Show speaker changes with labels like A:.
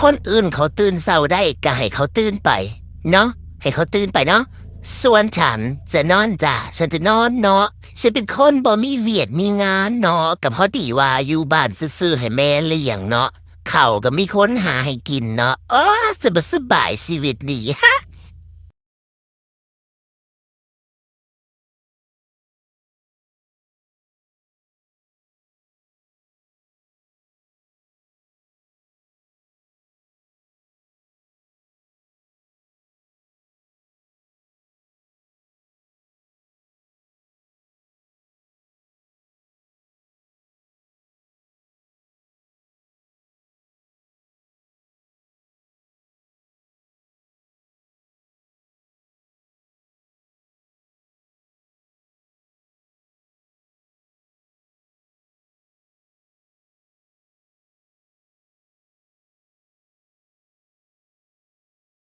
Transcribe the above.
A: คนอื่นเขาตื่นเช้าได้ก็ให้เขาตื่นไปเนาะให้เขาตื่นไปเนาะส่วนฉันจะนอนจ้ะฉันจะนอนเนาะฉันเป็นคนบ่มีเวียดมีงานเนาะก็พอดีว่าอยู่บ้านซื่อๆให้แม่เลี้ยงเนาะข้าวก็มีคนหาให้กินเนาะสบายชีวิตนี่